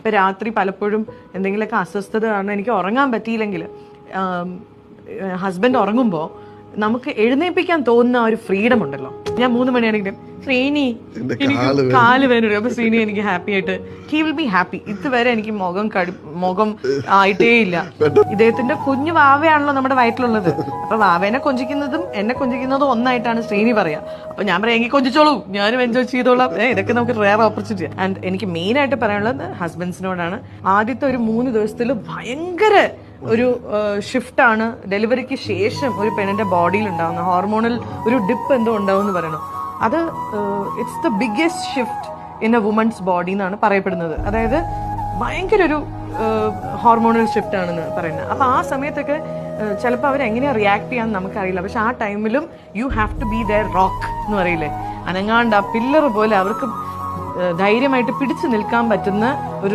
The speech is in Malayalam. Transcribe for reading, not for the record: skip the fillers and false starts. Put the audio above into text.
ഇപ്പം രാത്രി പലപ്പോഴും എന്തെങ്കിലുമൊക്കെ അസ്വസ്ഥത കാരണം എനിക്ക് ഉറങ്ങാൻ പറ്റിയില്ലെങ്കിൽ ഹസ്ബൻഡ് ഉറങ്ങുമ്പോൾ നമുക്ക് എഴുന്നേൽപ്പിക്കാൻ തോന്നുന്ന ഒരു ഫ്രീഡം ഉണ്ടല്ലോ. ഞാൻ 3 മണിയാണെങ്കിലും ശ്രീനി എനിക്ക് കാല് വേദന, അപ്പൊ ശ്രീനി എനിക്ക് ഹാപ്പി ആയിട്ട് ഹി വിൽ ബി ഹാപ്പി. ഇതുവരെ എനിക്ക് മുഖം ആയിട്ടേ ഇല്ല. ഇദ്ദേഹത്തിന്റെ കുഞ്ഞു വാവയാണല്ലോ നമ്മുടെ വയറ്റിലുള്ളത്. അപ്പൊ വാവേനെ കൊഞ്ചിക്കുന്നതും എന്നെ കൊഞ്ചിക്കുന്നതും ഒന്നായിട്ടാണ് ശ്രീനി പറയാ. അപ്പൊ ഞാൻ പറയാം എങ്കിൽ കൊഞ്ചിച്ചോളൂ, ഞാനും എൻജോയ് ചെയ്തോളാം. ഇതൊക്കെ നമുക്ക് റെയർ ഓപ്പർച്യൂണിറ്റി. ആൻഡ് എനിക്ക് മെയിൻ ആയിട്ട് പറയാനുള്ളത് ഹസ്ബൻഡ്സിനോടാണ്. ആദ്യത്തെ ഒരു 3 ദിവസത്തിൽ ഭയങ്കര ഒരു ഷിഫ്റ്റാണ് ഡെലിവറിക്ക് ശേഷം ഒരു പെണ്ണിന്റെ ബോഡിയിൽ ഉണ്ടാവുന്ന ഹോർമോണൽ ഒരു ഡിപ്പ് എന്തോ ഉണ്ടാവും എന്ന് പറയണം. അത് it's the biggest shift in a woman's body എന്നാണ് പറയപ്പെടുന്നത്. അതായത് ഭയങ്കര ഒരു ഹോർമോണൽ ഷിഫ്റ്റ് ആണെന്ന് പറയുന്നത്. അപ്പൊ ആ സമയത്തൊക്കെ ചിലപ്പോൾ അവരെങ്ങനെയാണ് റിയാക്ട് ചെയ്യാന്ന് നമുക്കറിയില്ല. പക്ഷെ ആ ടൈമിലും you have to be their rock എന്ന് പറയില്ലേ, അനങ്ങാണ്ട് ആ പില്ലർ പോലെ അവർക്ക് ധൈര്യമായിട്ട് പിടിച്ചു നിൽക്കാൻ പറ്റുന്ന ഒരു